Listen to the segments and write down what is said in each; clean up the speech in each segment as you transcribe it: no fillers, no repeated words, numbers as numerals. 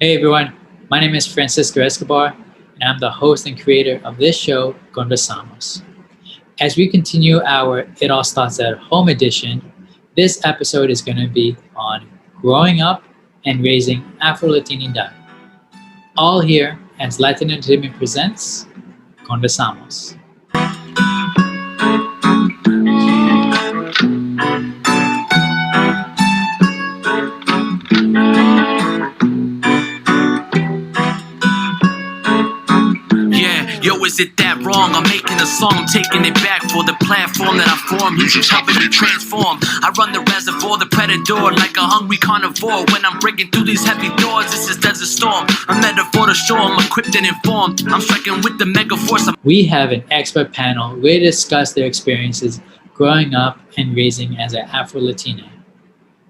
Hey everyone, my name is Francisco Escobar, and I'm the host and creator of this show, Conversamos. As we continue our It All Starts at Home edition, this episode is going to be on growing up and raising Afro-Latinidad. All here as Latin Entertainment presents Conversamos. Yo, is it that wrong? I'm making a song, I'm taking it back for the platform that I formed. You should help it to transform. I run the reservoir, the predator, like a hungry carnivore. When I'm breaking through these heavy doors, this is Desert Storm. A metaphor to show I'm equipped and informed. I'm striking with the mega force. We have an expert panel ready to discuss their experiences growing up and raising as an Afro-Latina.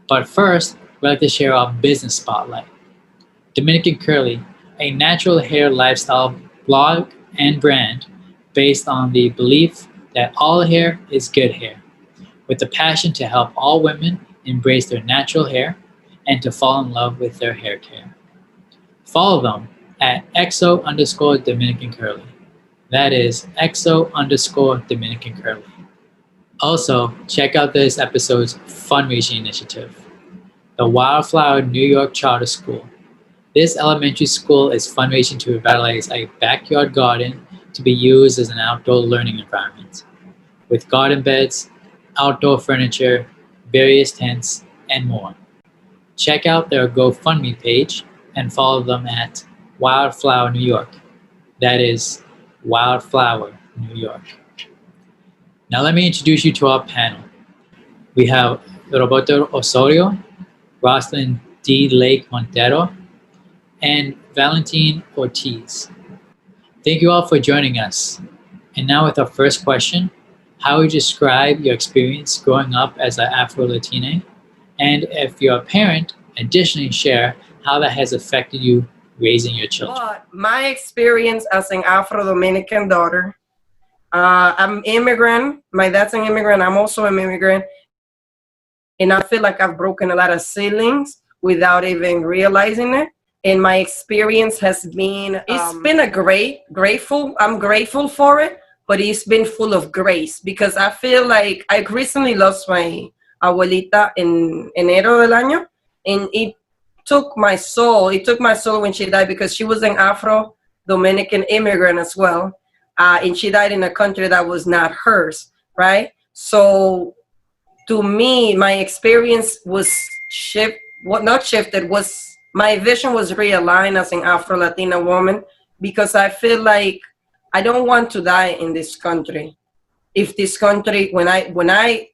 But first, we'd like to share our business spotlight. Dominican Curly, a natural hair lifestyle blog and brand based on the belief that all hair is good hair, with the passion to help all women embrace their natural hair and to fall in love with their hair care. Follow them at XO_Dominican Curly. That is XO_Dominican Curly. Also, check out this episode's fundraising initiative, the Wildflower New York Charter School. This elementary school is fundraising to revitalize a backyard garden to be used as an outdoor learning environment, with garden beds, outdoor furniture, various tents, and more. Check out their GoFundMe page and follow them at Wildflower New York. That is Wildflower New York. Now let me introduce you to our panel. We have Roberto Osorio, Rosalind D. Lake Montero, and Valentin Ortiz. Thank you all for joining us. And now with our first question, how would you describe your experience growing up as an Afro-Latina? And if you're a parent, additionally share how that has affected you raising your children. But my experience as an Afro-Dominican daughter, I'm immigrant, my dad's an immigrant, I'm also an immigrant, and I feel like I've broken a lot of ceilings without even realizing it. And my experience has been, it's been I'm grateful for it, but it's been full of grace because I feel like I recently lost my abuelita in enero del año, and it took my soul when she died because she was an Afro-Dominican immigrant as well, and she died in a country that was not hers, right? So to me, my experience was my vision was realigned as an Afro-Latina woman because I feel like I don't want to die in this country. If this country, when I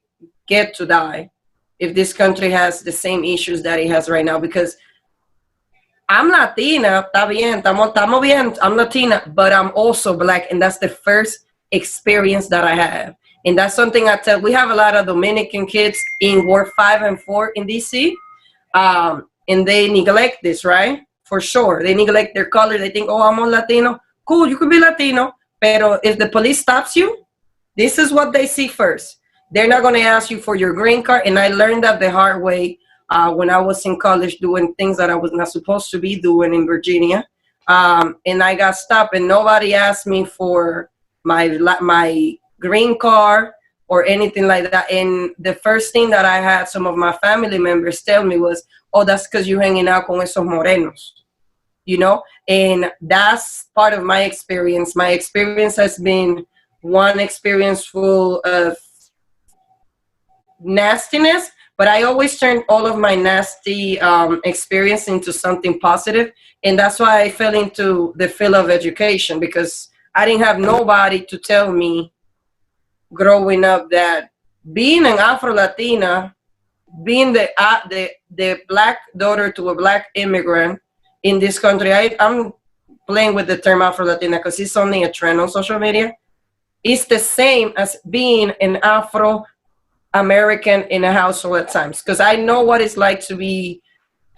get to die, if this country has the same issues that it has right now, because I'm Latina, está bien, estamos bien, I'm Latina, but I'm also Black, and that's the first experience that I have. And that's something I tell, we have a lot of Dominican kids in Ward 5 and 4 in DC, and they neglect this, right? For sure. They neglect their color. They think, oh, I'm a Latino. Cool, you could be Latino. Pero if the police stops you, this is what they see first. They're not going to ask you for your green card. And I learned that the hard way when I was in college doing things that I was not supposed to be doing in Virginia. And I got stopped and nobody asked me for my green card or anything like that. And the first thing that I had some of my family members tell me was, oh, that's because you're hanging out con esos morenos, you know? And that's part of my experience. My experience has been one experience full of nastiness, but I always turn all of my nasty experience into something positive. And that's why I fell into the field of education, because I didn't have nobody to tell me growing up that being an Afro-Latina, being the Black daughter to a Black immigrant in this country, I'm playing with the term Afro-Latina because it's only a trend on social media. It's the same as being an Afro-American in a household at times, because I know what it's like to be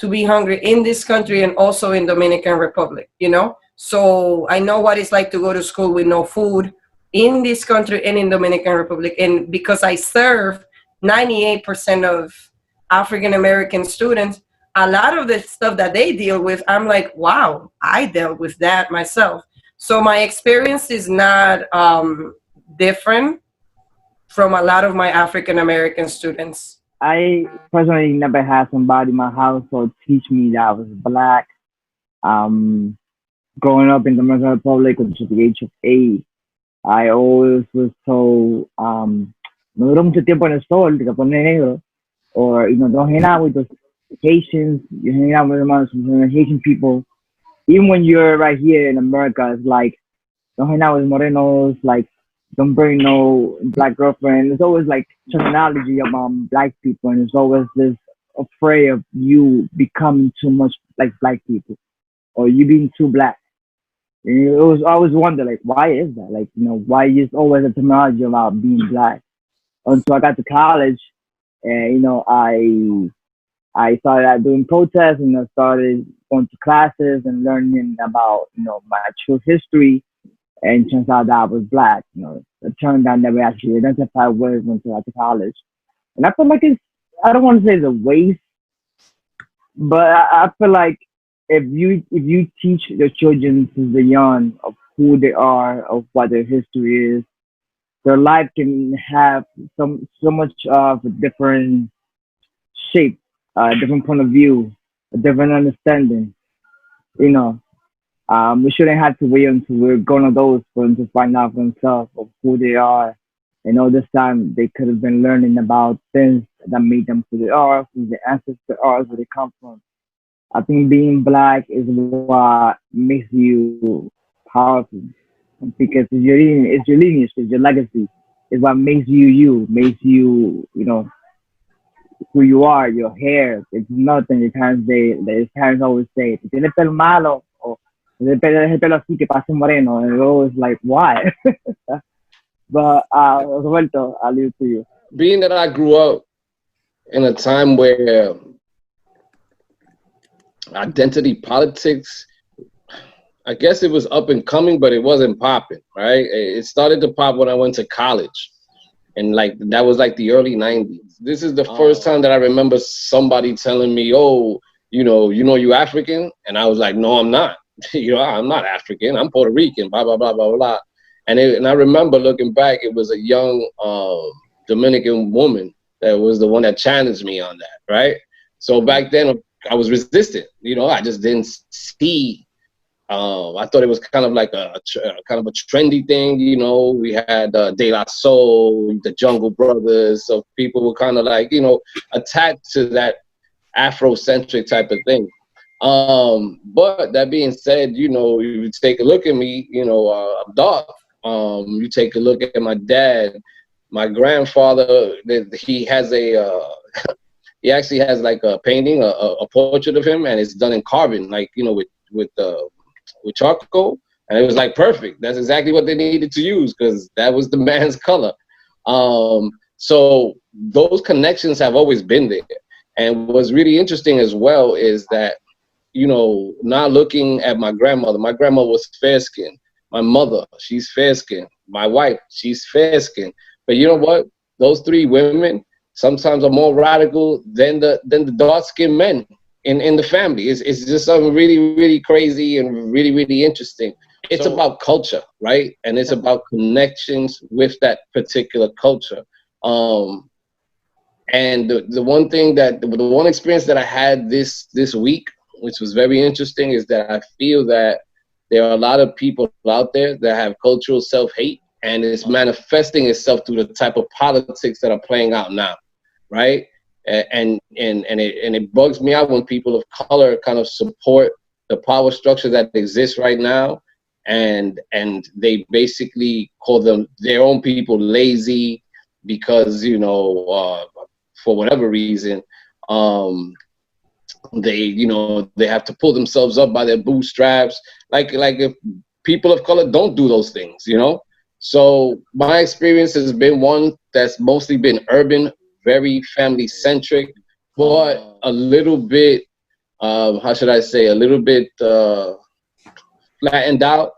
hungry in this country and also in Dominican Republic, you know? So I know what it's like to go to school with no food in this country and in Dominican Republic. And because I serve 98% of African American students, a lot of the stuff that they deal with, I'm like, wow, I dealt with that myself. So my experience is not different from a lot of my African American students. I personally never had somebody in my household teach me that I was Black. Growing up in the Dominican Republic until the age of 8, I always was told, no duró mucho tiempo en el sol, te pones negro, or, don't hang out with those Haitians, you hang out with some Haitian people. Even when you're right here in America, it's like, don't hang out with Morenos, like, don't bring no Black girlfriend. There's always like terminology about Black people, and there's always this afraid of you becoming too much like Black people, or you being too Black. And it was I always wonder, like, why is that? Like, why is always a terminology about being Black? Until I got to college, and I started doing protests, and I started going to classes and learning about my true history. And turns out that I was Black. It turned out never actually identified with until I got to college. And I feel like I don't want to say it's a waste, but I feel like if you teach your children since they're young of who they are, of what their history is, their life can have so much of a different shape, a different point of view, a different understanding. We shouldn't have to wait until we're grown adults for them to find out for themselves of who they are. And all this time, they could have been learning about things that made them who they are, who their ancestors are, where they come from. I think being Black is what makes you powerful, because it's your lineage, it's your legacy. It's what makes you, makes you, who you are, your hair. It's nothing. Your parents always say, "Si tienes pelo malo," or "el pelo así que pase moreno," and it's always like, why? But Roberto, I'll leave it to you. Being that I grew up in a time where identity politics, I guess it was up and coming, but it wasn't popping, right? It started to pop when I went to college. And that was the early 90s. This is the first time that I remember somebody telling me, "Oh, you African?" And I was like, "No, I'm not. I'm not African. I'm Puerto Rican, blah, blah, blah, blah, blah." And I remember looking back, it was a young Dominican woman that was the one that challenged me on that, right? So back then, I was resistant. I just didn't see. I thought it was kind of like a trendy thing. We had De La Soul, the Jungle Brothers, so people were kind of attached to that Afrocentric type of thing. But that being said, you take a look at me, I'm dark. You take a look at my dad, my grandfather. He has he actually has a painting, a portrait of him, and it's done in carbon, with charcoal, and it was perfect. That's exactly what they needed to use, because that was the man's color. So those connections have always been there. And what's really interesting as well is that, now looking at my grandmother was fair-skinned. My mother, she's fair-skinned. My wife, she's fair-skinned. But you know what? Those three women sometimes are more radical than the dark-skinned men in the family. It's just something really, really crazy and really, really interesting. It's about culture, right? And it's about connections with that particular culture. And the one experience that I had this week, which was very interesting, is that I feel that there are a lot of people out there that have cultural self-hate, and it's manifesting itself through the type of politics that are playing out now, right? And it bugs me out when people of color kind of support the power structure that exists right now, and they basically call their own people lazy because for whatever reason they have to pull themselves up by their bootstraps, like if people of color don't do those things, So my experience has been one that's mostly been urban, very family centric, but a little bit, how should I say, a little bit flattened out,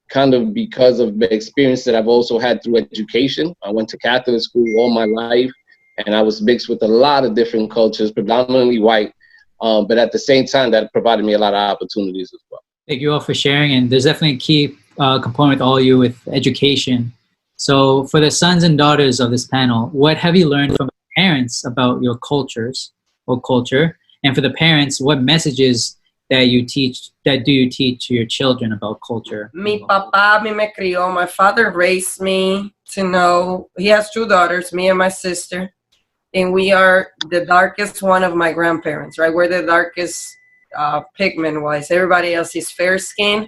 kind of because of the experience that I've also had through education. I went to Catholic school all my life, and I was mixed with a lot of different cultures, predominantly white. But at the same time, that provided me a lot of opportunities as well. Thank you all for sharing. And there's definitely a key component with all you with education. So for the sons and daughters of this panel, what have you learned from parents about your cultures or culture? And for the parents, what messages do you teach to your children about culture? Mi papá a mí me crió. My father raised me to know. He has 2 daughters, me and my sister. And we are the darkest one of my grandparents, right? We're the darkest pigment-wise. Everybody else is fair-skinned.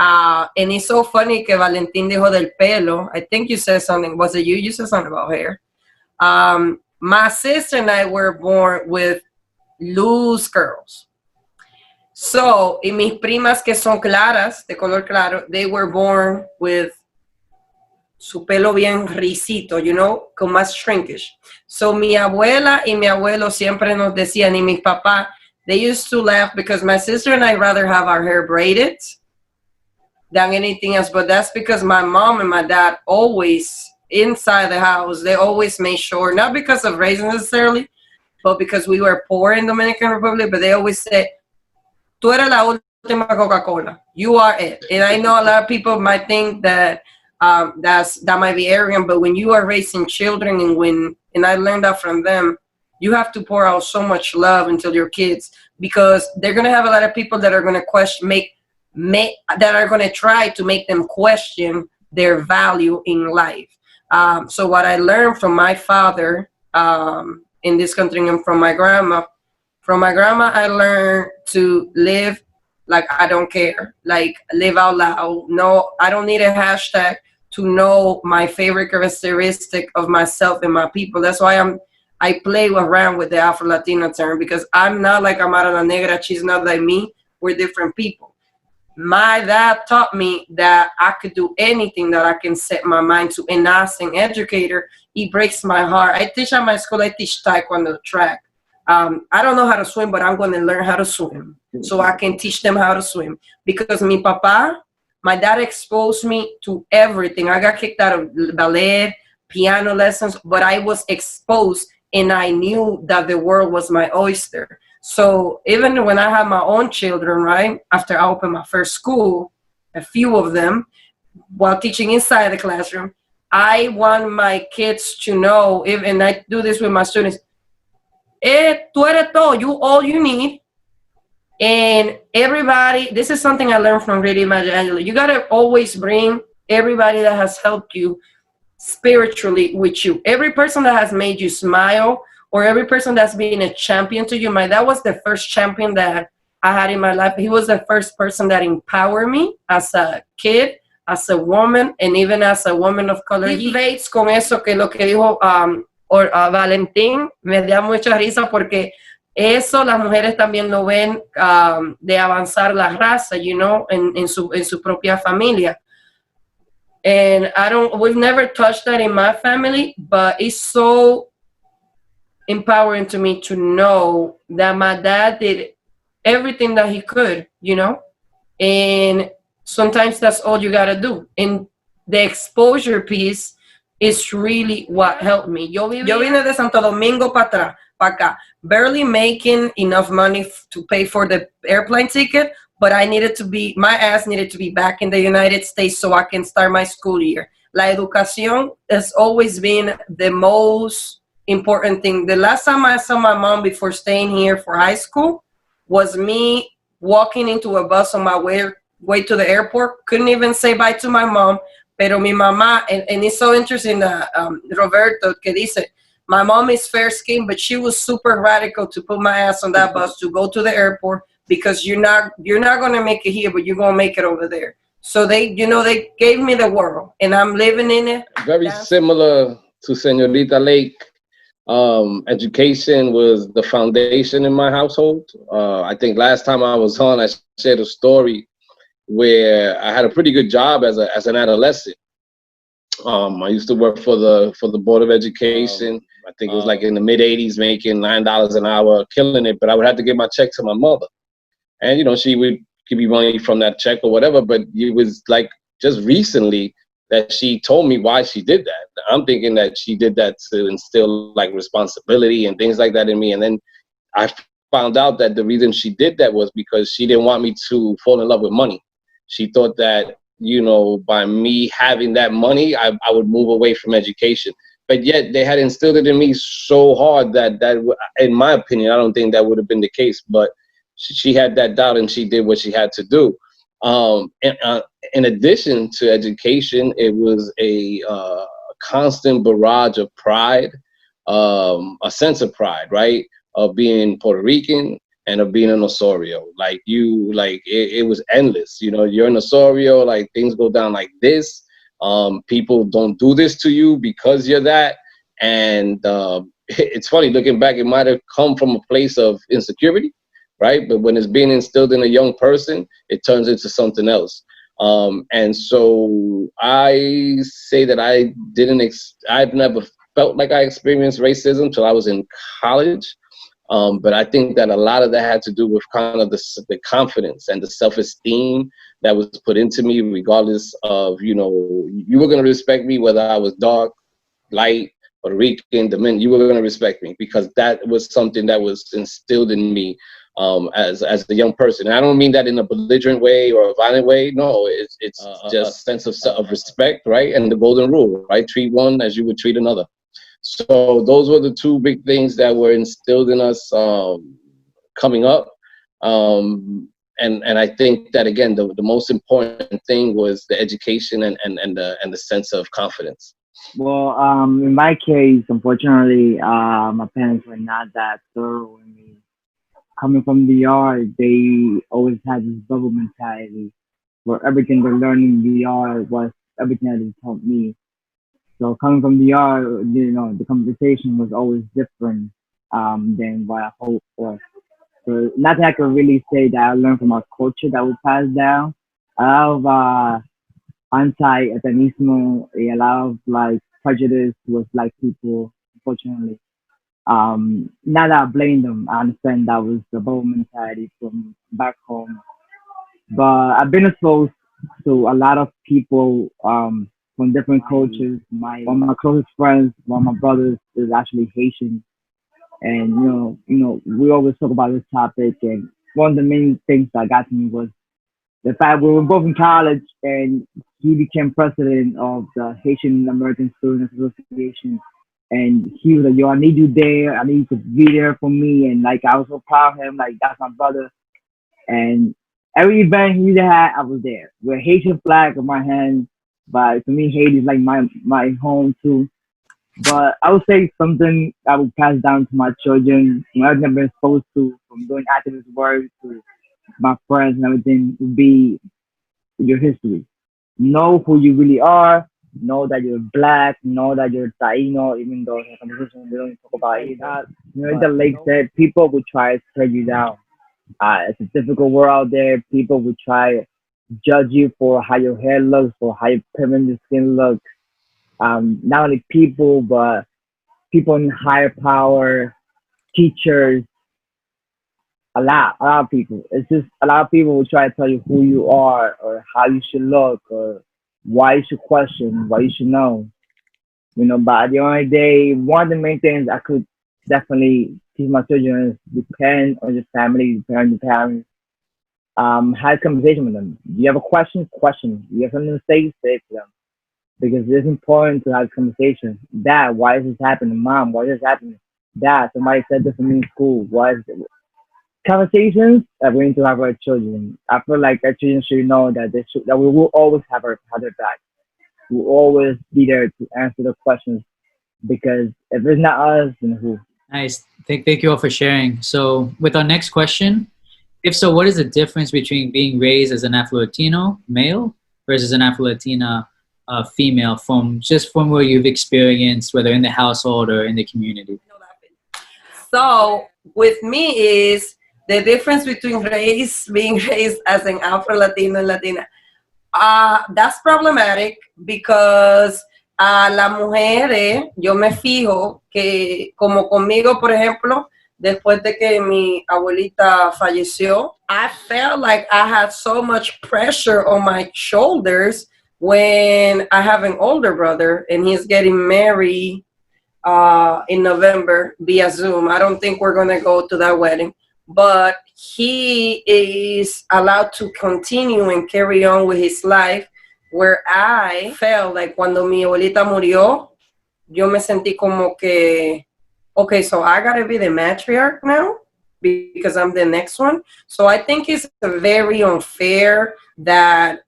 And it's so funny que Valentín dijo del pelo. I think you said something. Was it you? You said something about hair. My sister and I were born with loose curls. So, y mis primas que son claras, de color claro, they were born with su pelo bien risito, you know, con más shrinkage. So, mi abuela y mi abuelo siempre nos decían, y mis papás, they used to laugh because my sister and I rather have our hair braided than anything else. But that's because my mom and my dad always, inside the house, they always made sure, not because of race necessarily, but because we were poor in Dominican Republic, but they always said, tú eres la última Coca-Cola. You are it. And I know a lot of people might think that that might be arrogant, but when you are raising children and I learned that from them, you have to pour out so much love into your kids because they're going to have a lot of people that are going to question, that are going to try to make them question their value in life. So what I learned from my father in this country and from my grandma, I learned to live like I don't care, like live out loud. No, I don't need a hashtag to know my favorite characteristic of myself and my people. That's why I play around with the Afro-Latina term because I'm not like Amara La Negra. She's not like me. We're different people. My dad taught me that I could do anything that I can set my mind to. And as an educator, it breaks my heart. I teach at my school, I teach taekwondo track. I don't know how to swim, but I'm going to learn how to swim so I can teach them how to swim. Because my dad exposed me to everything. I got kicked out of ballet, piano lessons, but I was exposed and I knew that the world was my oyster. So even when I had my own children, right, after I opened my first school, a few of them, while teaching inside the classroom, I want my kids to know, and I do this with my students, tú eres todo, all you need. And everybody, this is something I learned from Ready Magic Angela. You got to always bring everybody that has helped you spiritually with you. Every person that has made you smile or every person that's been a champion to you. My dad was the first champion that I had in my life. He was the first person that empowered me as a kid, as a woman, and even as a woman of color. He relates con eso que lo que dijo Valentín, me da mucha risa porque eso las mujeres también lo ven de avanzar la raza, you know, en su propia familia. And we've never touched that in my family, but it's so empowering to me to know that my dad did everything that he could, you know, and sometimes that's all you gotta do. And the exposure piece is really what helped me. Yo vine de Santo Domingo para acá, barely making enough money to pay for the airplane ticket, but my ass needed to be back in the United States so I can start my school year. La educación has always been the most important thing. The last time I saw my mom before staying here for high school was me walking into a bus on my way to the airport. Couldn't even say bye to my mom. Pero mi mamá, and it's so interesting that Roberto que dice, my mom is fair skinned, but she was super radical to put my ass on that bus to go to the airport because you're not going to make it here, but you're going to make it over there. So they gave me the world and I'm living in it. Very similar to Señorita Lake. Education was the foundation in my household. I think last time I was on, I shared a story where I had a pretty good job as an adolescent. I used to work for the Board of Education. I think it was like in the mid 80s, making $9 an hour, killing it. But I would have to give my check to my mother, and you know she would give me money from that check or whatever. But it was like just recently that she told me why she did that. I'm thinking that she did that to instill like responsibility and things like that in me. And then I found out that the reason she did that was because she didn't want me to fall in love with money. She thought that, you know, by me having that money, I would move away from education. But yet they had instilled it in me so hard that in my opinion, I don't think that would have been the case. But she had that doubt and she did what she had to do. In addition to education, it was a constant barrage of pride, a sense of pride, right? Of being Puerto Rican and of being an Osorio. Like it was endless. You know, you're an Osorio, like things go down like this. People don't do this to you because you're that. And it's funny, looking back, it might have come from a place of insecurity, right? But when it's being instilled in a young person, it turns into something else. And so I say that I've never felt like I experienced racism till I was in college. But I think that a lot of that had to do with kind of the confidence and the self-esteem that was put into me, regardless of, you know, you were going to respect me whether I was dark, light, Puerto Rican, Dominican, you were going to respect me because that was something that was instilled in me as a young person. And I don't mean that in a belligerent way or a violent way. No, it's just a sense of respect, right? And the golden rule, right? Treat one as you would treat another. So those were the two big things that were instilled in us coming up. And I think that, again, the most important thing was the education and the sense of confidence. Well, in my case, unfortunately, my parents were not that thorough in me. Coming from the yard, they always had this bubble mentality where everything they're learning in the yard was everything that they taught me. So coming from the yard, you know, the conversation was always different than what I hoped for. So nothing I could really say that I learned from our culture that was passed down. A lot of anti-Etanismo, a lot of like prejudice towards black people, unfortunately. Not that I blame them. I understand that was the bubble mentality from back home. But I've been exposed to a lot of people from different cultures. One of my closest friends, one of my brothers, is actually Haitian, and you know, we always talk about this topic. And one of the main things that got to me was the fact we were both in college, and he became president of the Haitian American Students Association. And he was like, "Yo, I need you there. I need you to be there for me." And like, I was so proud of him. Like, that's my brother. And every event he had, I was there with a Haitian flag in my hand. But to me, Haiti is like my home too. But I would say something I would pass down to my children, who I've never been exposed to, from doing activist work to my friends and everything, would be your history. Know who you really are. Know that you're black. Know that you're Taino, even though in the conversation we don't talk about it. You know, the lake said, people would try to tear you down. It's a difficult world out there. People would try to judge you for how your hair looks, for how your pigment your skin looks. Not only people, but people in higher power, teachers, a lot of people. It's just a lot of people will try to tell you who you are or how you should look or why you should question, why you should know. You know, but at the end of the day, one of the main things I could definitely teach my children is depend on your family, depend on your parents. Have a conversation with them. Do you have a question? Question. Do you have something to say? Say it to them. Because it's important to have a conversation. Dad, why is this happening? Mom, why is this happening? Dad, somebody said this to me in school. Why is it? Conversations that we need to have with our children. I feel like our children should know that that we will always have their back. We'll always be there to answer the questions. Because if it's not us, then who? Nice. Thank you all for sharing. So with our next question, if so, what is the difference between being raised as an Afro-Latino male versus an Afro-Latina female from where you've experienced, whether in the household or in the community? So with me is the difference between being raised as an Afro-Latino and Latina. That's problematic because a las mujeres, yo me fijo que como conmigo, por ejemplo, después de que mi abuelita falleció, I felt like I had so much pressure on my shoulders when I have an older brother and he's getting married in November via Zoom. I don't think we're going to go to that wedding. but he is allowed to continue and carry on with his life, where I felt like cuando mi abuelita murió, yo me sentí como que, okay, so I gotta be the matriarch now because I'm the next one. So I think it's very unfair that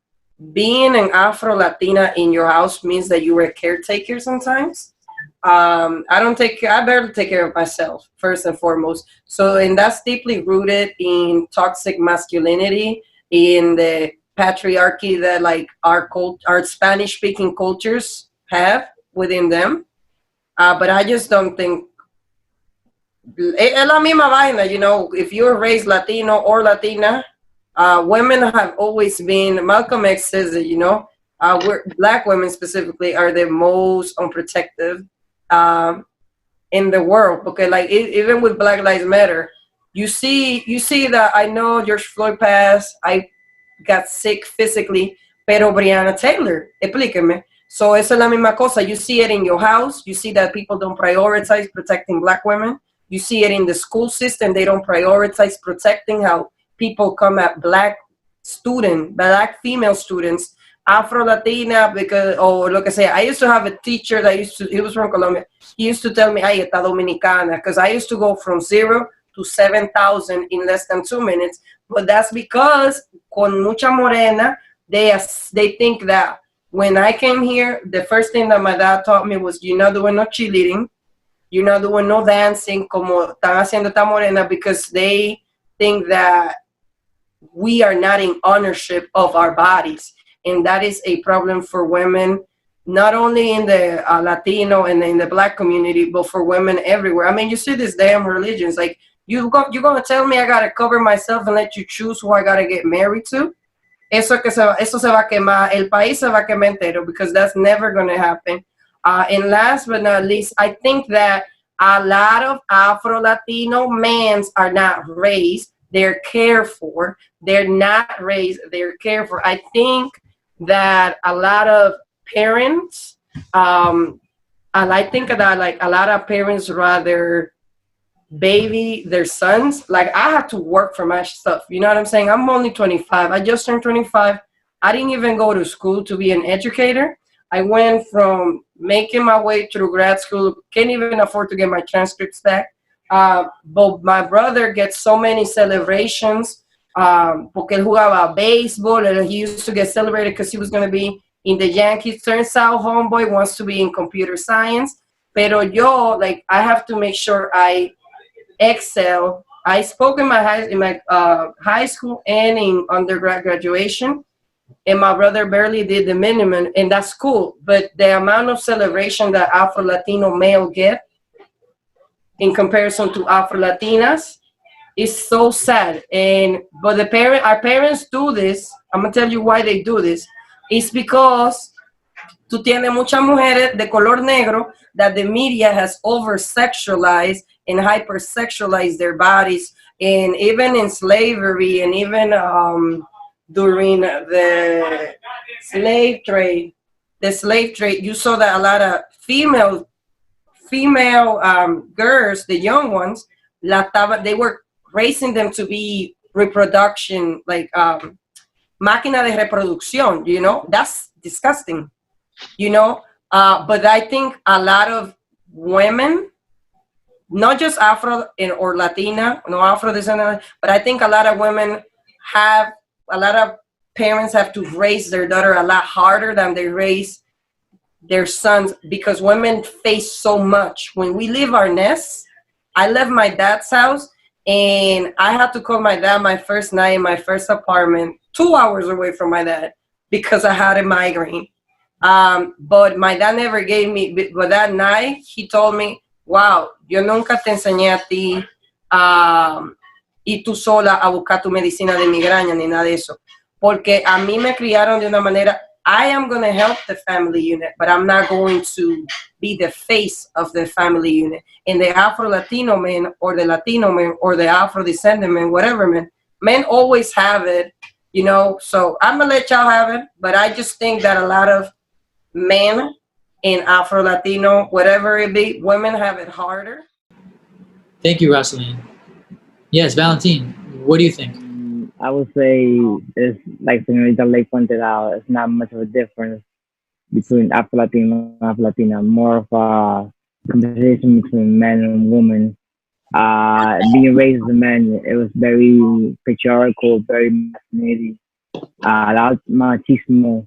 being an Afro-Latina in your house means that you were a caretaker sometimes. I barely take care of myself, first and foremost. So, and that's deeply rooted in toxic masculinity, in the patriarchy that like our Spanish-speaking cultures have within them. But I just don't think, es la misma vaina, you know, if you're raised Latino or Latina, women have always been, Malcolm X says that, you know, Black women specifically are the most unprotected in the world. Because like even with Black Lives Matter, you see that, I know George Floyd passed, I got sick physically, pero Breonna Taylor, explíqueme. So esa es la misma cosa. You see it in your house. You see that people don't prioritize protecting Black women. You see it in the school system. They don't prioritize protecting how people come at Black female students, Afro-Latina, because, or lo que sea. I used to have a teacher that he was from Colombia. He used to tell me, ay, esta dominicana, because I used to go from 0 to 7,000 in less than 2 minutes. But that's because con mucha morena, they think that when I came here, the first thing that my dad taught me was, you're not doing no cheerleading, you're not doing no dancing como están haciendo esta morena, because they think that we are not in ownership of our bodies. And that is a problem for women, not only in the Latino and in the Black community, but for women everywhere. I mean, you see these damn religions. Like, you're going to tell me I got to cover myself and let you choose who I got to get married to? Eso se va a quemar. El país se va a quemar entero, because that's never going to happen. And last but not least, I think that a lot of Afro-Latino men are not raised. They're cared for. They're not raised. They're cared for. I think that a lot of parents, I think that like a lot of parents rather baby their sons. Like, I have to work for my stuff. You know what I'm saying? I'm only 25. I just turned 25. I didn't even go to school to be an educator. I went from making my way through grad school, can't even afford to get my transcripts back. But my brother gets so many celebrations porque él jugaba baseball, and he used to get celebrated because he was going to be in the Yankees. Turns out homeboy wants to be in computer science. Pero yo, like, I have to make sure I excel. I spoke in my high school and in undergrad graduation, and my brother barely did the minimum, and that's cool. But the amount of celebration that Afro-Latino male get in comparison to Afro-Latinas is so sad. But our parents do this. I'm gonna tell you why they do this. It's because tú tienes muchas mujeres de color negro that the media has over-sexualized and hyper-sexualized their bodies. And even in slavery, and even during the slave trade, you saw that a lot of female girls, the young ones, they were raising them to be reproduction, like máquina de reproducción, you know? That's disgusting, you know? But I think a lot of women, not just Afro or Latina, no Afro descendant, but I think a lot of women a lot of parents have to raise their daughter a lot harder than they raise their sons, because women face so much. When we leave our nests, I left my dad's house, and I had to call my dad my first night in my first apartment, 2 hours away from my dad, because I had a migraine. But my dad never gave me, but that night he told me, wow, yo nunca te enseñé a ti y tú sola a buscar tu medicina de migraña ni nada de eso. Porque a mí me criaron de una manera, I am going to help the family unit, but I'm not going to be the face of the family unit. And the Afro-Latino men, or the Latino men, or the Afro-descendant men, whatever men always have it, you know. So I'm going to let y'all have it, but I just think that a lot of men in Afro-Latino, whatever it be, women have it harder. Thank you, Rosaline. Yes, Valentine, what do you think? I would say it's like Senorita Lake pointed out, it's not much of a difference between Afro-Latino and Afro-Latina, more of a conversation between men and women. Being raised as a man, it was very patriarchal, very masculinity, a lot of machismo.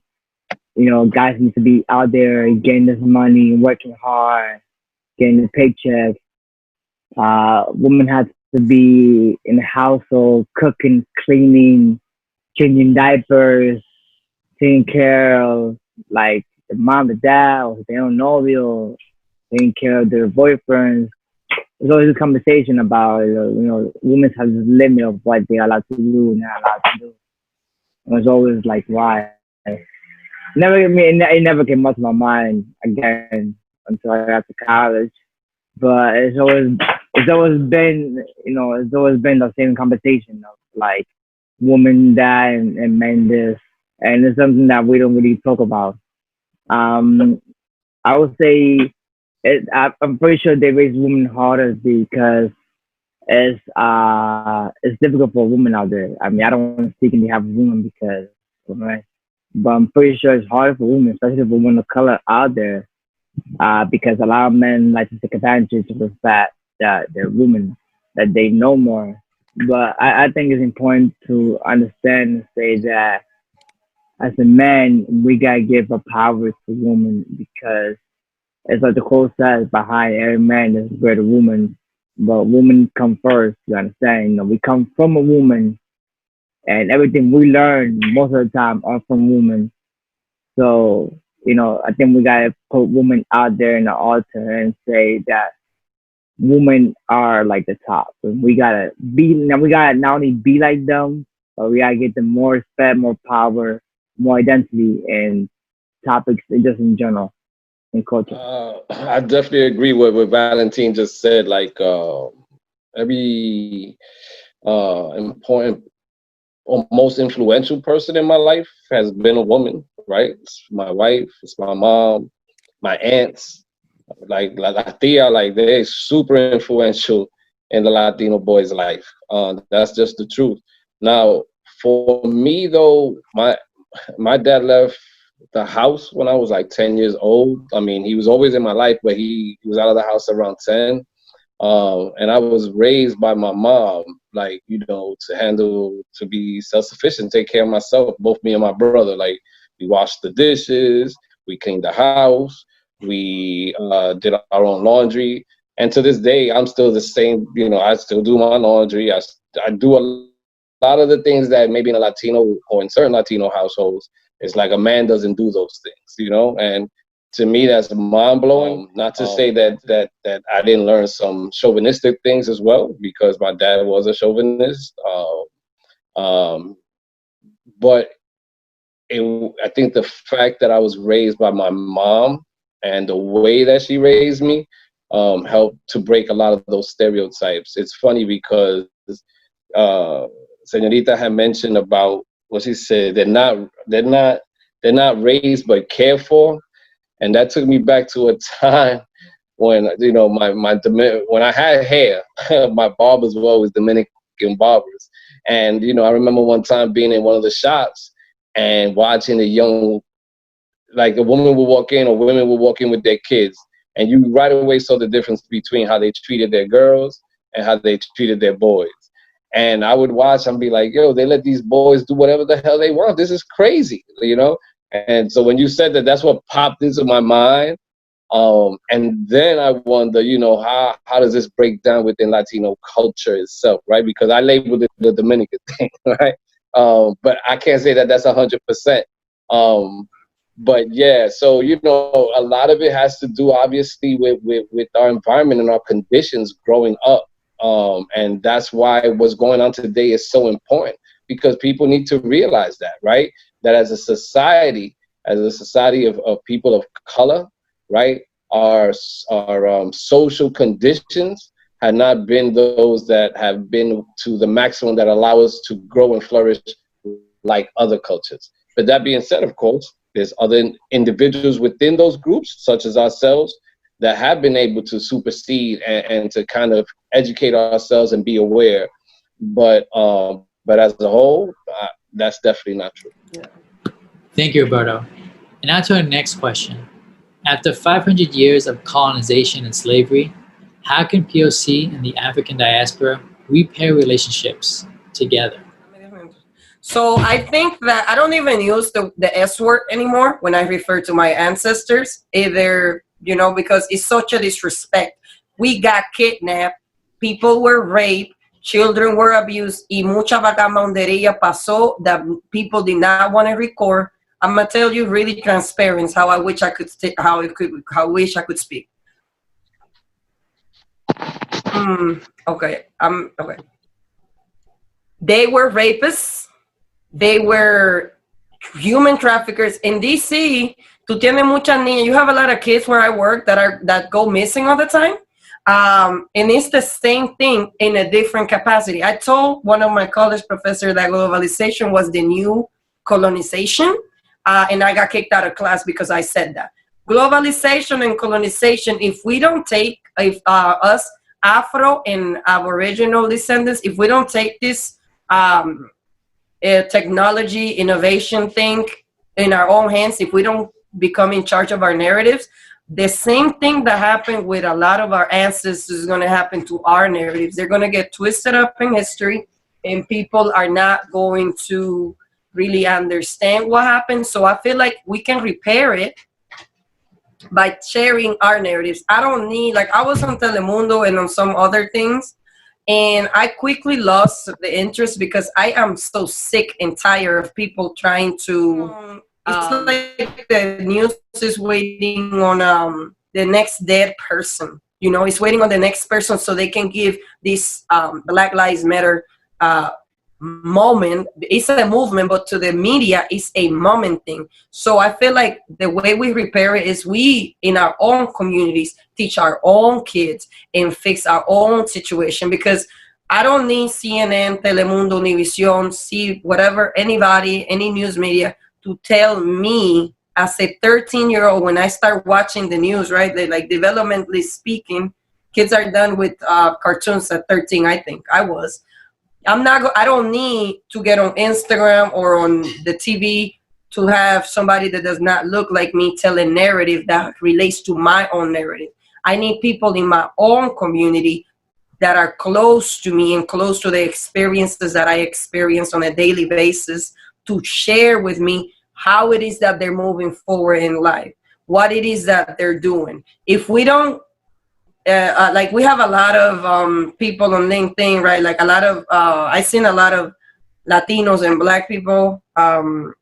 You know, guys need to be out there getting this money, working hard, getting the paycheck. Women had to be in the household, cooking, cleaning, changing diapers, taking care of like the mom, the dad, or their own novio, taking care of their boyfriends. There's always a conversation about women have this limit of what they're allowed to do, not allowed to do. It was always like why. Never, I mean, it never came up to my mind again until I got to college. But it's always been the same conversation of like women that and men this, and it's something that we don't really talk about. I would say I'm pretty sure they raise women harder because it's difficult for women out there. I mean, I don't want to speak in behalf of women because, right? But I'm pretty sure it's hard for women, especially for women of color out there, because a lot of men like to take advantage of the fact that they're women, that they know more. But I think it's important to understand and say that as a man, we gotta give a power to women because it's like the quote says, behind every man is a greater woman, but women come first. You understand? We come from a woman, and everything we learn most of the time are from women. So I think we gotta put women out there in the altar and say that women are like the top, and we gotta not only be like them, but we gotta get them more respect, more power, more identity, and topics just in general in culture. I definitely agree with what Valentine just said. Like every important or most influential person in my life has been a woman, right? It's my wife, it's my mom, my aunts, like La Tia, like they're super influential in the Latino boy's life. That's just the truth. Now, for me though, my dad left the house when I was like 10 years old. I mean, he was always in my life, but he was out of the house around 10. And I was raised by my mom, like, to be self-sufficient, take care of myself, both me and my brother. Like, we washed the dishes, we cleaned the house, we did our own laundry. And to this day, I'm still the same. I still do my laundry. I do a lot of the things that maybe in a Latino or in certain Latino households, it's like a man doesn't do those things, and to me, that's mind blowing. Not to say that I didn't learn some chauvinistic things as well, because my dad was a chauvinist. But I think the fact that I was raised by my mom and the way that she raised me helped to break a lot of those stereotypes. It's funny because Senorita had mentioned about what she said. They're not raised but cared for. And that took me back to a time when, when I had hair, my barbers were always Dominican barbers. And, I remember one time being in one of the shops and watching a woman would walk in or women would walk in with their kids. And you right away saw the difference between how they treated their girls and how they treated their boys. And I would watch and be like, yo, they let these boys do whatever the hell they want. This is crazy, And so when you said that, that's what popped into my mind. And then I wonder, how does this break down within Latino culture itself, right? Because I labeled it the Dominican thing, right? But I can't say that that's 100%. But yeah, so, a lot of it has to do, obviously, with our environment and our conditions growing up. And that's why what's going on today is so important, because people need to realize that, right? That as a society of people of color, right, our social conditions had not been those that have been to the maximum that allow us to grow and flourish like other cultures. But that being said, of course, there's other individuals within those groups, such as ourselves, that have been able to supersede and to kind of educate ourselves and be aware but as a whole, that's definitely not true. Yeah. Thank you, Roberto. And now to our next question. After 500 years of colonization and slavery, how can POC and the African diaspora repair relationships together? So I think that I don't even use the S word anymore when I refer to my ancestors, either, because it's such a disrespect. We got kidnapped, people were raped, children were abused, y mucha vagabundería pasó that people did not want to record. I'm gonna tell you really transparent how I wish I could speak. Okay. Okay. They were rapists. They were human traffickers. In DC, tú tienes muchas niñas. You have a lot of kids where I work that go missing all the time. And it's the same thing in a different capacity. I told one of my college professors that globalization was the new colonization, and I got kicked out of class because I said that. Globalization and colonization, if we don't take, us Afro and Aboriginal descendants, if we don't take this technology innovation thing in our own hands, if we don't become in charge of our narratives, the same thing that happened with a lot of our ancestors is going to happen to our narratives. They're going to get twisted up in history, and people are not going to really understand what happened. So I feel like we can repair it by sharing our narratives. I don't need, like, I was on Telemundo and on some other things, and I quickly lost the interest because I am so sick and tired of people trying to, it's like the news is waiting on the next dead person. It's waiting on the next person so they can give this Black Lives Matter moment. It's a movement, but to the media, it's a moment thing. So I feel like the way we repair it is we, in our own communities, teach our own kids and fix our own situation, because I don't need CNN, Telemundo, Univision, see whatever, anybody, any news media to tell me as a 13-year-old when I start watching the news, right? They, like, developmentally speaking, kids are done with cartoons at 13, I think. I don't need to get on Instagram or on the TV to have somebody that does not look like me tell a narrative that relates to my own narrative. I need people in my own community that are close to me and close to the experiences that I experience on a daily basis to share with me how it is that they're moving forward in life, what it is that they're doing. If we don't, like, we have a lot of people on LinkedIn, right? Like, a lot of, I've seen a lot of Latinos and Black people,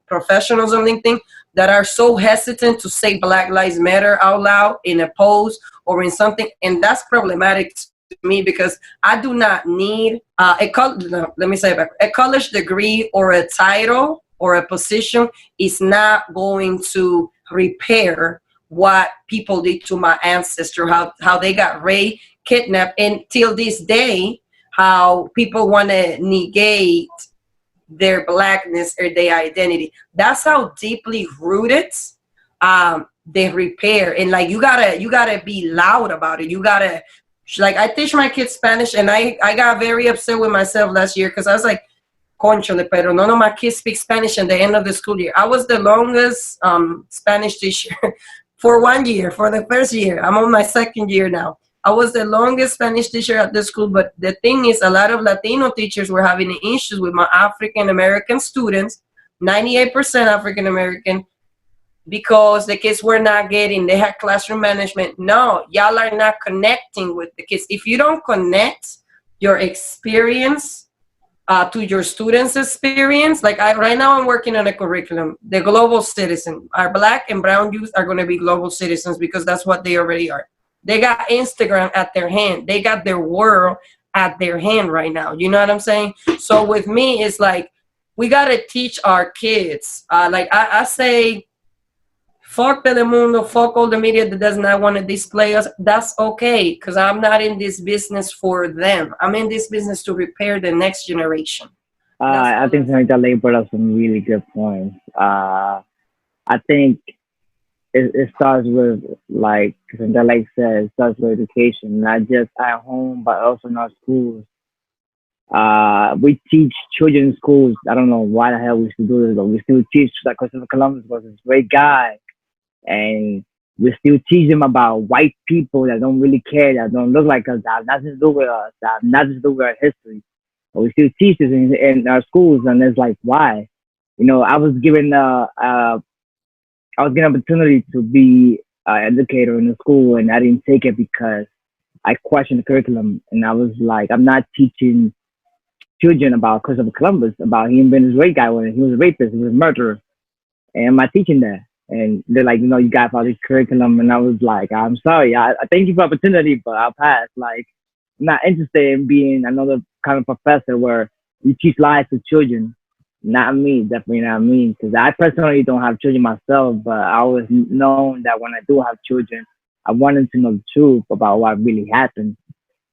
professionals on LinkedIn that are so hesitant to say Black Lives Matter out loud in a post or in something. And that's problematic to me, because I do not need a college degree or a title or a position is not going to repair what people did to my ancestor, how they got raped, kidnapped, and till this day, how people want to negate their Blackness or their identity. That's how deeply rooted they repair. And, like, you gotta be loud about it. You gotta, like, I teach my kids Spanish, and I got very upset with myself last year because I was like, conchole, pero none of my kids speak Spanish at the end of the school year. I was the longest Spanish teacher for 1 year, for the first year. I'm on my second year now. I was the longest Spanish teacher at the school, but the thing is, a lot of Latino teachers were having issues with my African-American students, 98% African-American, because the kids were not getting, they had classroom management. No, y'all are not connecting with the kids. If you don't connect your experience to your students' experience, like right now I'm working on a curriculum, the global citizen. Our Black and brown youth are going to be global citizens because that's what they already are. They got Instagram at their hand. They got their world at their hand right now. You know what I'm saying? So with me, it's like, we got to teach our kids. Like I say, fuck Telemundo, fuck all the media that does not want to display us. That's okay, because I'm not in this business for them. I'm in this business to repair the next generation. I think Senator Lane brought up some really good points. I think it starts with, like Senator Lake said, it starts with education, not just at home, but also in our schools. We teach children in schools. I don't know why the hell we still do this, but we still teach that Christopher Columbus was this great guy, and we still teach them about white people that don't really care, that don't look like us, that have nothing to do with us, that have nothing to do with our history. But we still teach this in our schools, and it's like, why? You know, I was given an opportunity to be an educator in the school, and I didn't take it because I questioned the curriculum, and I was like, I'm not teaching children about Christopher Columbus, about him being this great guy when he was a rapist, he was a murderer, and I'm not teaching that. And they're like, you know, you got all this curriculum, and I was like, I'm sorry, I thank you for the opportunity, but I'll pass. Like, I'm not interested in being another kind of professor where you teach lies to children. Not me, definitely not me, because I personally don't have children myself, but I always known that when I do have children, I wanted to know the truth about what really happened.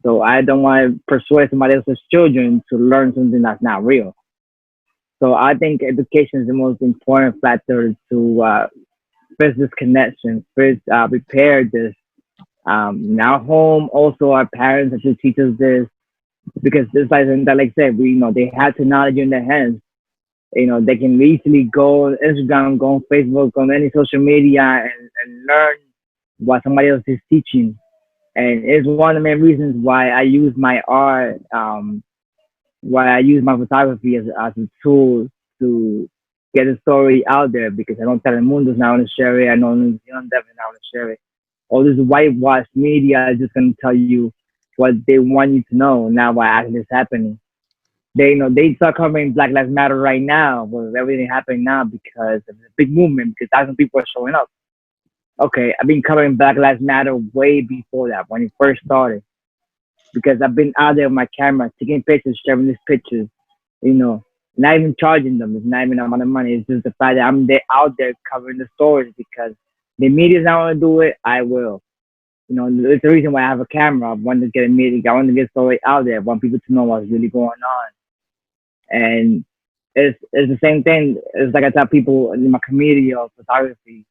So I don't want to persuade somebody else's children to learn something that's not real. So I think education is the most important factor to first this connection, first repair this. In our home, also our parents have to teach us this, because this like I said, they have technology in their hands. You know, they can easily go on Instagram, go on Facebook, on any social media, and learn what somebody else is teaching. And it's one of the main reasons why I use my art, why I use my photography as a tool to get a story out there, because I know Telemundo's not going to share it. I know New Zealand definitely not going to share it. All this whitewash media is just going to tell you what they want you to know, not what actually is happening. They start covering Black Lives Matter right now with everything happening now because of the big movement, because thousands of people are showing up. Okay, I've been covering Black Lives Matter way before that, when it first started, because I've been out there with my camera, taking pictures, sharing these pictures, not even charging them. It's not even a amount of money. It's just the fact that I'm out there covering the stories, because the media's not going to do it, I will. It's the reason why I have a camera. I want to get a media, I want to get a story out there. I want people to know what's really going on. And it's the same thing. It's like I tell people in my community of photography,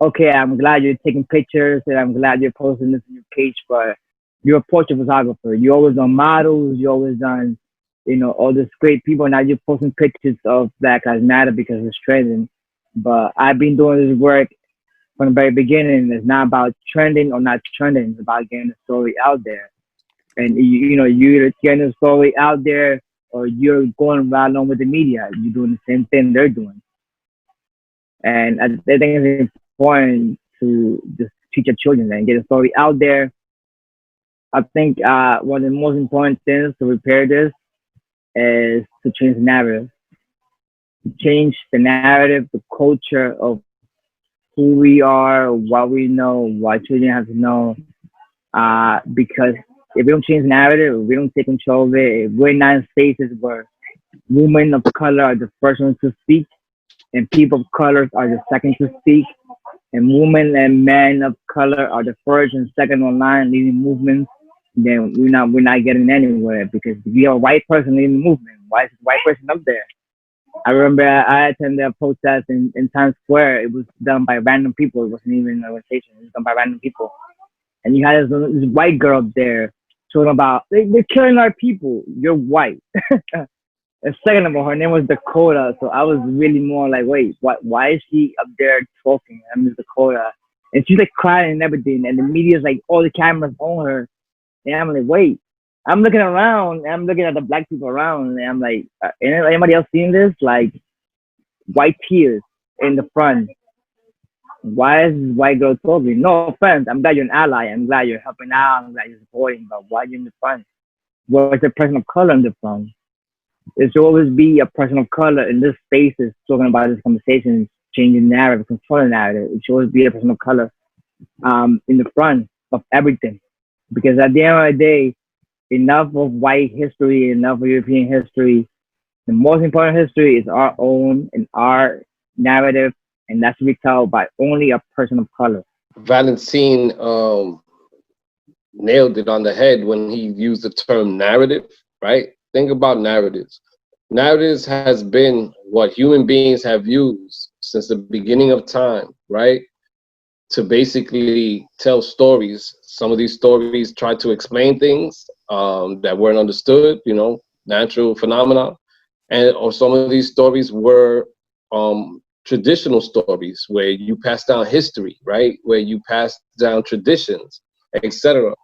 okay, I'm glad you're taking pictures and I'm glad you're posting this on your page, but you're a portrait photographer. You always done models, you always done, all these great people. Now you're posting pictures of Black Lives Matter because it's trending. But I've been doing this work from the very beginning. It's not about trending or not trending. It's about getting the story out there. And you're getting the story out there, or you're going right along with the media. You're doing the same thing they're doing. And I think it's important to just teach your children and get a story out there. I think one of the most important things to repair this is to change the narrative. Change the narrative, the culture of who we are, what we know, what children have to know. Because if we don't change the narrative, if we don't take control of it, if we're not in spaces where women of color are the first ones to speak, and people of color are the second to speak, and women and men of color are the first and second online leading movements, then we're not getting anywhere. Because if you're a white person leading the movement, why is this white person up there? I remember I attended a protest in Times Square. It was done by random people. It wasn't even an organization. It was done by random people. And you had this white girl up there talking about, they're killing our people. You're white. And second of all, her name was Dakota. So I was really more like, wait, why is she up there talking? I'm Miss Dakota. And she's like crying and everything. And the media's like, all the cameras on her. And I'm like, wait. I'm looking around, and I'm looking at the Black people around, and I'm like, anybody else seeing this? Like, white tears in the front. Why is this white girl talking? No offense. I'm glad you're an ally. I'm glad you're helping out. I'm glad you're supporting. But why are you in the front? Where's the person of color in the front? There should always be a person of color in this spaces talking about this conversation, changing narrative, controlling narrative. It should always be a person of color in the front of everything. Because at the end of the day, enough of white history, enough of European history. The most important history is our own and our narrative, and that's retold by only a person of color. Valentine nailed it on the head when he used the term narrative, right? Think about narratives. Narratives has been what human beings have used since the beginning of time, right? To basically tell stories. Some of these stories try to explain things that weren't understood, natural phenomena, and or some of these stories were traditional stories where you pass down history, right? Where you pass down traditions, etc.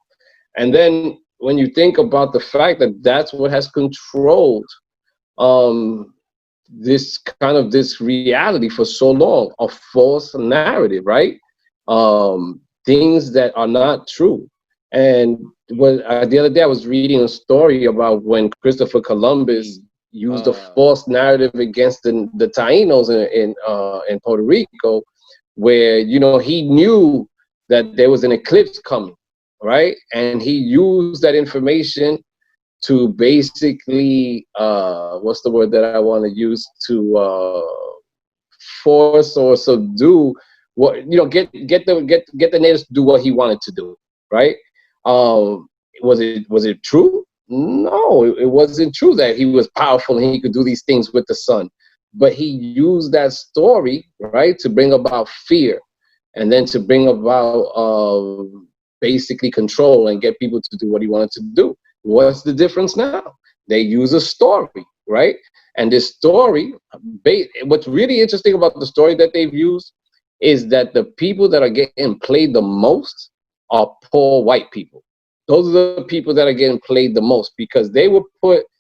And then when you think about the fact that that's what has controlled this reality for so long, a false narrative, right? Things that are not true. And the other day I was reading a story about when Christopher Columbus used a false narrative against the Taínos in Puerto Rico, where he knew that there was an eclipse coming, right? And he used that information to basically what's the word that I want to use, to force or subdue what get the natives to do what he wanted to do, right? Was it true? No, it wasn't true that he was powerful and he could do these things with the sun. But he used that story, right, to bring about fear, and then to bring about basically control and get people to do what he wanted to do. What's the difference now? They use a story, right? And this story, what's really interesting about the story that they've used is that the people that are getting played the most are poor white people. Those are the people that are getting played the most, because they were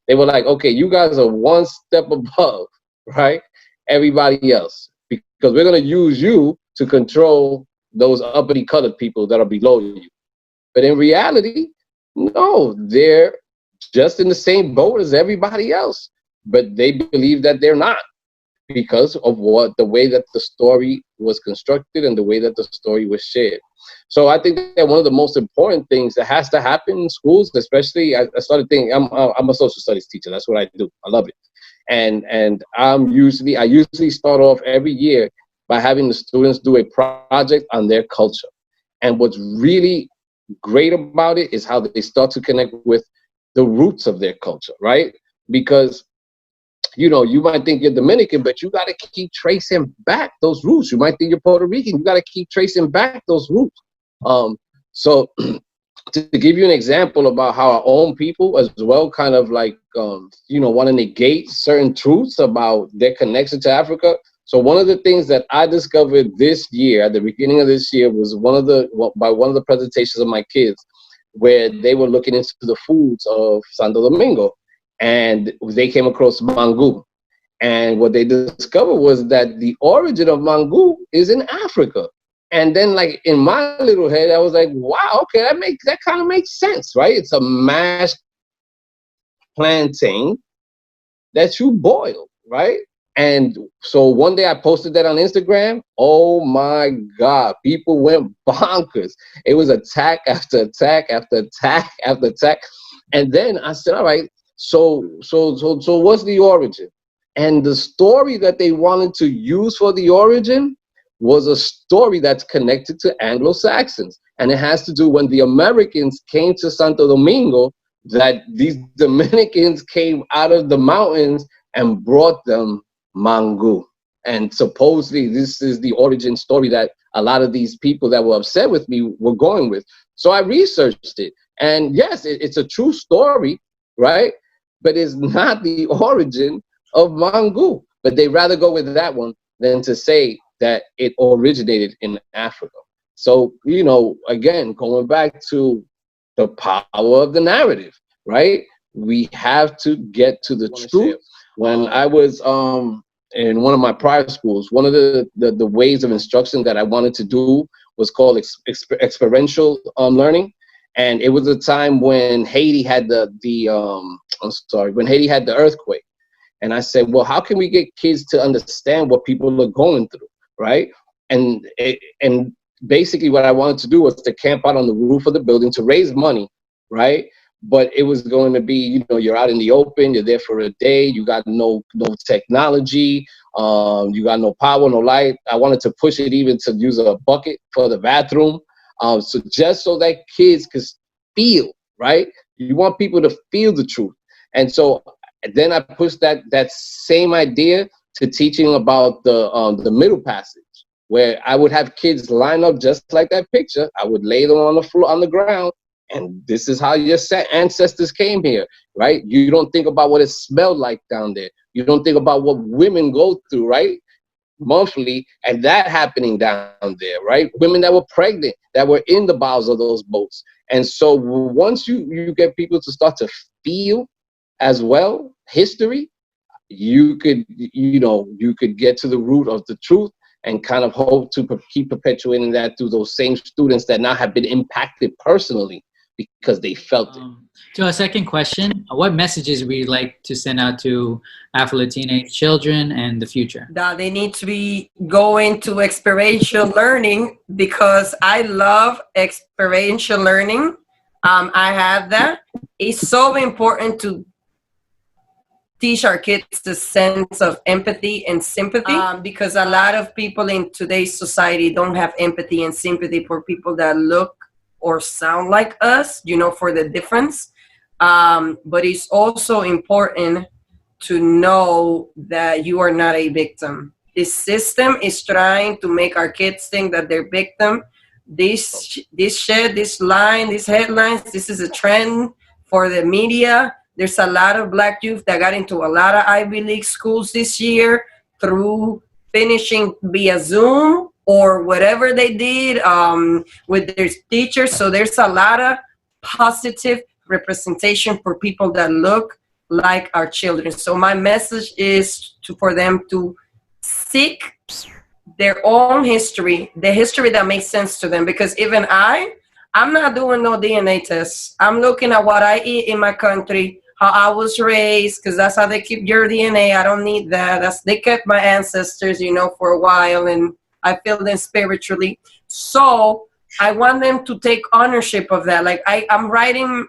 like, okay, you guys are one step above, right, everybody else, because we're going to use you to control those uppity colored people that are below you. But in reality, no, they're just in the same boat as everybody else, but they believe that they're not, because of the way that the story was constructed and the way that the story was shared. So I think that one of the most important things that has to happen in schools, especially, I started thinking, I'm a social studies teacher. That's what I do. I love it. And I usually start off every year by having the students do a project on their culture. And what's really great about it is how they start to connect with the roots of their culture, right? Because you might think you're Dominican, but you got to keep tracing back those roots. You might think you're Puerto Rican, you got to keep tracing back those roots. So to give you an example about how our own people as well kind of like, want to negate certain truths about their connection to Africa. So one of the things that I discovered this year, at the beginning of this year, was by one of the presentations of my kids, where they were looking into the foods of Santo Domingo, and they came across mango. And what they discovered was that the origin of mango is in Africa. And then, like, in my little head, I was like, wow, okay, that kind of makes sense, right? It's a mashed plantain that you boil, right? And so one day I posted that on Instagram. Oh my God, people went bonkers. It was attack after attack after attack after attack. And then I said, all right, so what's the origin? And the story that they wanted to use for the origin was a story that's connected to Anglo-Saxons. And it has to do when the Americans came to Santo Domingo, that these Dominicans came out of the mountains and brought them mango. And supposedly this is the origin story that a lot of these people that were upset with me were going with. So I researched it. And yes, it's a true story, right? But it's not the origin of mango. But they rather go with that one than to say that it originated in Africa. So, again, going back to the power of the narrative, right? We have to get to the truth. When I was in one of my prior schools, one of the ways of instruction that I wanted to do was called experiential learning. And it was a time when Haiti had when Haiti had the earthquake. And I said, well, how can we get kids to understand what people are going through, right? And basically what I wanted to do was to camp out on the roof of the building to raise money, right? But it was going to be, you're out in the open, you're there for a day, you got no technology, you got no power, no light. I wanted to push it even to use a bucket for the bathroom. So just so that kids could feel, right? You want people to feel the truth. And so then I pushed that same idea to teaching about the Middle Passage, where I would have kids line up just like that picture. I would lay them on the floor, on the ground, And this is how your ancestors came here, right? You don't think about what it smelled like down there. You don't think about what women go through, right? Monthly, and that happening down there, right? Women that were pregnant, that were in the bowels of those boats. And so once you get people to start to feel as well history, you could get to the root of the truth and kind of hope to keep perpetuating that through those same students that now have been impacted personally because they felt it. So a second question, what messages would you like to send out to Afro-Latina children and the future? That they need to be going to experiential learning, because I love experiential learning. I have that. It's so important to teach our kids the sense of empathy and sympathy, because a lot of people in today's society don't have empathy and sympathy for people that look or sound like us, for the difference. But it's also important to know that you are not a victim. This system is trying to make our kids think that they're victim. This line, these headlines, this is a trend for the media. There's a lot of Black youth that got into a lot of Ivy League schools this year through finishing via Zoom or whatever they did with their teachers. So there's a lot of positive representation for people that look like our children. So my message is for them to seek their own history, the history that makes sense to them. Because even I'm not doing no DNA tests. I'm looking at what I eat in my country, how I was raised, because that's how they keep your DNA. I don't need that. They kept my ancestors, for a while, and I feel them spiritually. So I want them to take ownership of that. Like I'm writing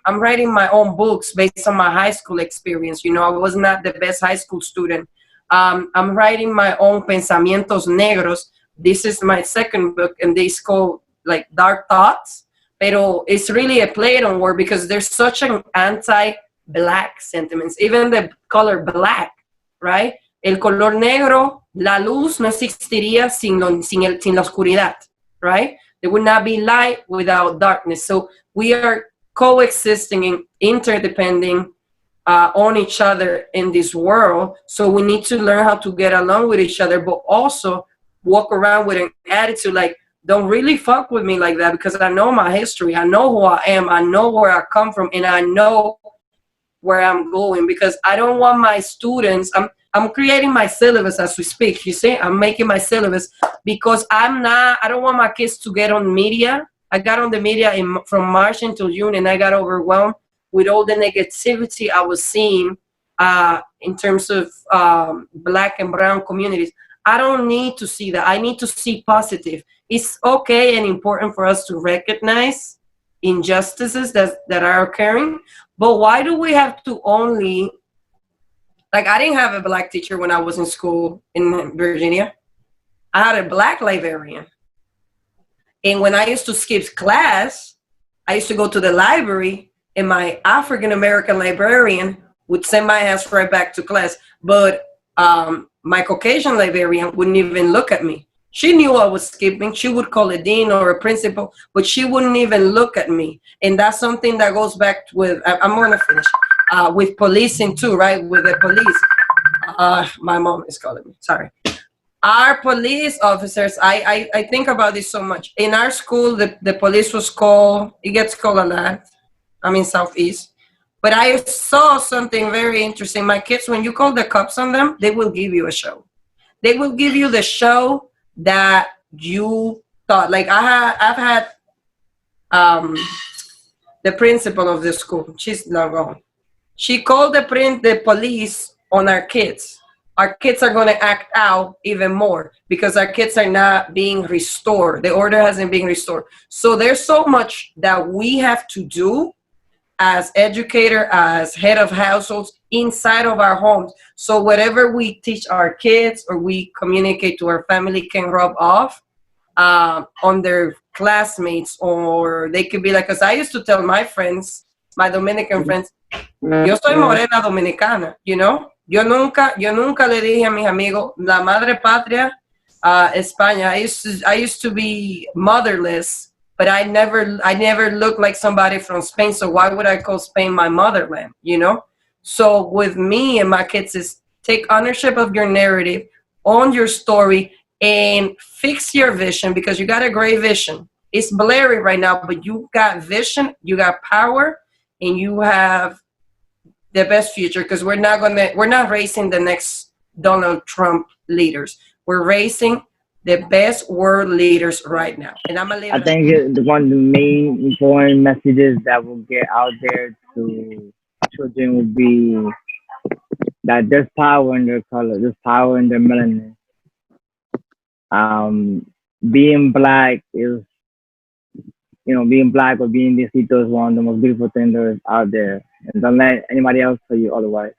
my own books based on my high school experience. I was not the best high school student. I'm writing my own Pensamientos Negros. This is my second book, and they called like Dark Thoughts. Pero it's really a play on word, because there's such an anti-Black sentiments. Even the color black, right? El color negro, la luz no existiría sin la oscuridad, right? There would not be light without darkness. So we are coexisting and interdepending on each other in this world. So we need to learn how to get along with each other, but also walk around with an attitude like, don't really fuck with me like that, because I know my history. I know who I am. I know where I come from, and I know where I'm going, because I don't want my students, I'm creating my syllabus as we speak. You see, I'm making my syllabus because I don't want my kids to get on media. I got on the media from March until June, and I got overwhelmed with all the negativity I was seeing in terms of Black and brown communities. I don't need to see that. I need to see positive. It's okay and important for us to recognize injustices that are occurring, but why do we have to only, like, I didn't have a Black teacher when I was in school in Virginia. I had a Black librarian. And when I used to skip class, I used to go to the library, and my African-American librarian would send my ass right back to class. But my Caucasian librarian wouldn't even look at me. She knew I was skipping. She would call a dean or a principal, but she wouldn't even look at me. And that's something that goes back with, I'm going to finish, with policing too, right? With the police. My mom is calling me, sorry. Our police officers, I think about this so much. In our school, the police was called, it gets called a lot. I'm in Southeast. But I saw something very interesting. My kids, when you call the cops on them, they will give you a show. They will give you the show that you thought. Like I've had the principal of the school. She's not gone. She called the police on our kids. Our kids are going to act out even more because our kids are not being restored. The order hasn't been restored. So there's so much that we have to do as educator, as head of households inside of our homes. So whatever we teach our kids or we communicate to our family can rub off on their classmates, or they could be like, because I used to tell my friends, my Dominican friends, yo soy morena dominicana, you know? Yo nunca le dije a mis amigos, la madre patria, España. I used to be motherless but I never looked like somebody from Spain. So why would I call Spain my motherland? You know. So with me and my kids is take ownership of your narrative, own your story, and fix your vision, because you got a great vision. It's blurry right now, but you got vision, you got power, and you have the best future, because we're not raising the next Donald Trump leaders. We're raising the best world leaders right now. And I'm gonna leave I think one of the main important messages that will get out there to children will be that there's power in their color, there's power in their melanin. Being black is, being black or being Diosito is one of the most beautiful things that is out there. And don't let anybody else tell you otherwise.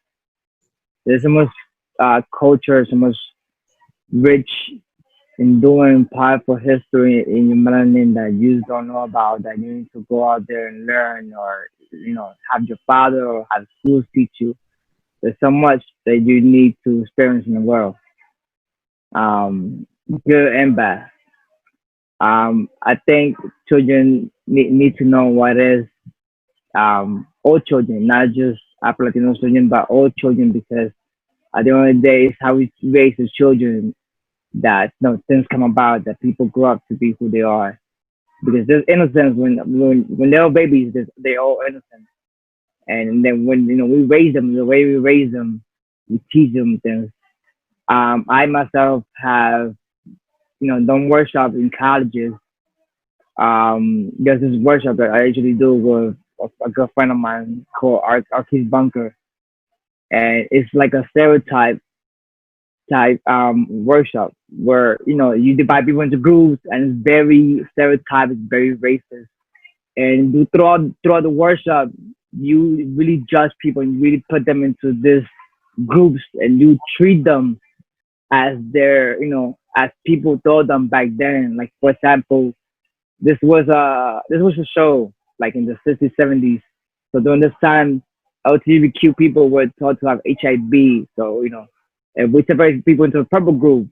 There's so much culture, so much rich, enduring, powerful history in your melanin that you don't know about, that you need to go out there and learn, or, have your father or have schools teach you. There's so much that you need to experience in the world, good and bad. I think children need to know what is all children, not just Afro-Latino children, but all children, because at the end of the day, it's how we raise the children that things come about, that people grow up to be who they are. Because there's innocence when they're babies, they're all innocent. And then when we raise them, the way we raise them, we teach them things. I myself have done workshops in colleges. There's this workshop that I usually do with a good friend of mine called Arquis Bunker, and it's like a stereotype type workshop where you divide people into groups, and it's very stereotyped, it's very racist. And throughout the workshop, you really judge people and you really put them into these groups, and you treat them as their as people told them back then. Like, for example, this was a show like in the 60s, 70s. So during this time, LGBTQ people were thought to have HIV. So if we separate people into a purple group,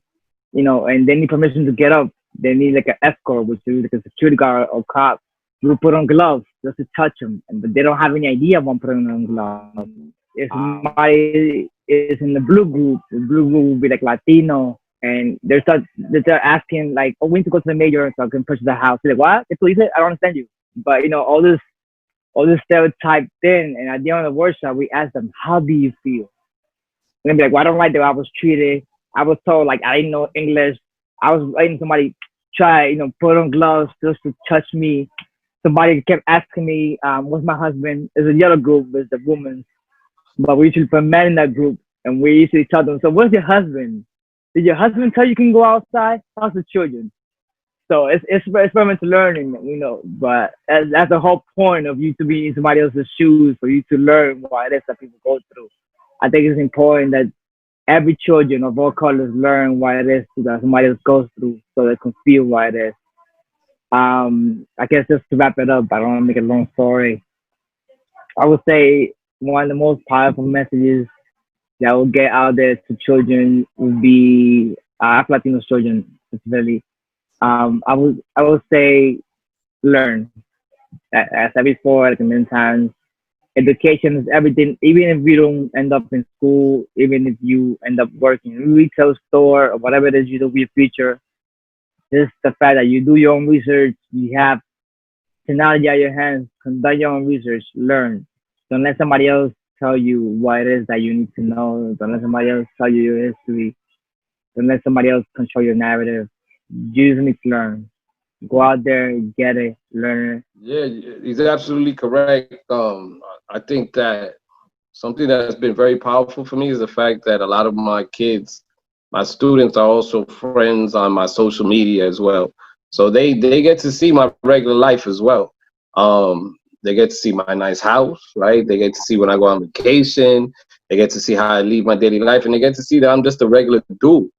and they need permission to get up, they need like an escort, which is like a security guard or cop. You will put on gloves just to touch them, but they don't have any idea of putting on gloves. If somebody is in the blue group will be like Latino, and they're asking like, "Oh, we need to go to the mayor so I can push the house." They're like, "What? It's police? I don't understand you." But all this stereotype thing, and at the end of the workshop, we ask them, "How do you feel?" And they'll be like, "Well, I don't like the way I was treated. I was told like I didn't know English. I was letting somebody try, put on gloves just to touch me. Somebody kept asking me, what's my husband?" It's a yellow group, it's the women. But we usually put men in that group, and we usually tell them, "So where's your husband? Did your husband tell you can go outside? How's the children?" So it's experimental learning, but that's the whole point of you to be in somebody else's shoes, for you to learn what it is that people go through. I think it's important that every children of all colors learn what it is that somebody else goes through, so they can feel what it is. I guess just to wrap it up, I don't want to make a long story. I would say one of the most powerful messages that will get out there to children would be Afro-Latino children, specifically. I would say learn. As I said before, like a million times, education is everything. Even if you don't end up in school, even if you end up working in a retail store or whatever it is you do with your future, just the fact that you do your own research, you have technology at your hands, conduct your own research, learn. Don't let somebody else tell you what it is that you need to know. Don't let somebody else tell you your history. Don't let somebody else control your narrative. You just need to learn. Go out there, get it, learn it. Yeah, he's absolutely correct. I think that something that has been very powerful for me is the fact that a lot of my kids, my students, are also friends on my social media as well. So they get to see my regular life as well. They get to see my nice house, right? They get to see when I go on vacation. They get to see how I lead my daily life, and they get to see that I'm just a regular dude.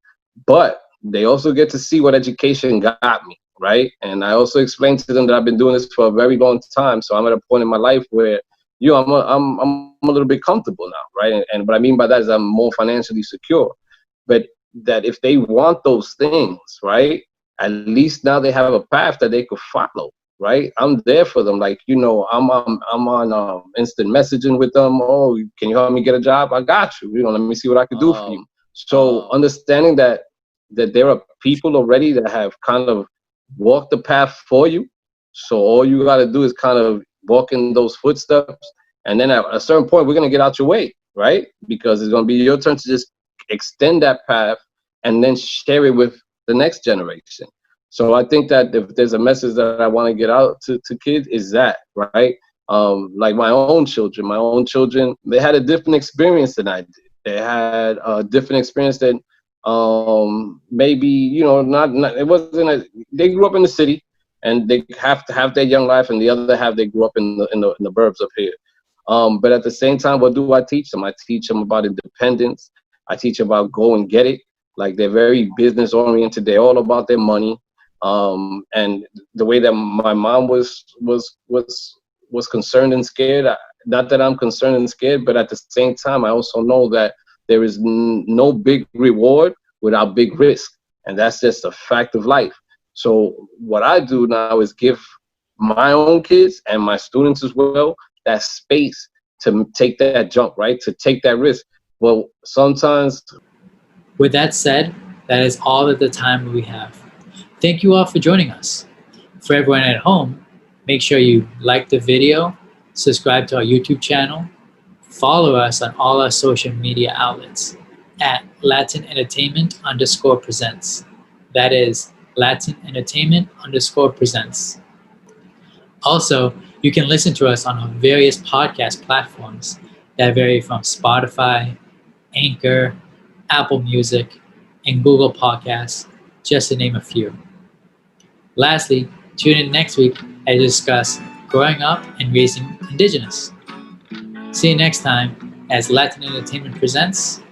But they also get to see what education got me, right? And I also explained to them that I've been doing this for a very long time. So I'm at a point in my life where, I'm a little bit comfortable now, right? And what I mean by that is I'm more financially secure. But that if they want those things, right, at least now they have a path that they could follow. right? I'm there for them. Like, you know, I'm on instant messaging with them. Oh, can you help me get a job? I got you. You know, let me see what I can do for you. So understanding that there are people already that have kind of walked the path for you. So all you got to do is kind of walk in those footsteps. And then at a certain point, we're going to get out your way, right? Because it's going to be your turn to just extend that path and then share it with the next generation. So I think that if there's a message that I want to get out to kids, is that, right? Like my own children, they had a different experience than I did. They had a different experience than maybe, you know, it wasn't they grew up in the city and they have to have their young life, and the other half they grew up in the burbs up here. But at the same time, what do I teach them? I teach them about independence. I teach about go and get it. Like, they're very business oriented. They're all about their money. And the way that my mom was concerned and scared, not that I'm concerned and scared, but at the same time, I also know that there is no big reward without big risk. And that's just a fact of life. So what I do now is give my own kids and my students as well that space to take that jump, right? To take that risk. Well, sometimes. With that said, that is all of the time we have. Thank you all for joining us. For everyone at home, make sure you like the video, subscribe to our YouTube channel, follow us on all our social media outlets at Latin Entertainment _presents. That is Latin Entertainment _presents. Also, you can listen to us on our various podcast platforms that vary from Spotify, Anchor, Apple Music, and Google Podcasts, just to name a few. Lastly, tune in next week as I discuss growing up and raising indigenous. See you next time as Latin Entertainment presents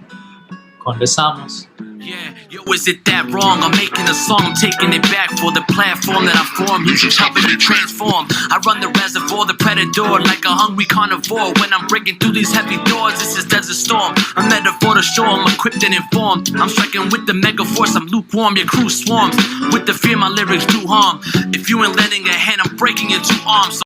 Conversamos. Yeah, yo, is it that wrong? I'm making a song, taking it back for the platform that I formed. You should help me transform. I run the reservoir, the predator, like a hungry carnivore. When I'm breaking through these heavy doors, this is Desert Storm. A metaphor to show I'm equipped and informed. I'm striking with the mega force, I'm lukewarm. Your crew swarms with the fear my lyrics do harm. If you ain't lending a hand, I'm breaking your two arms.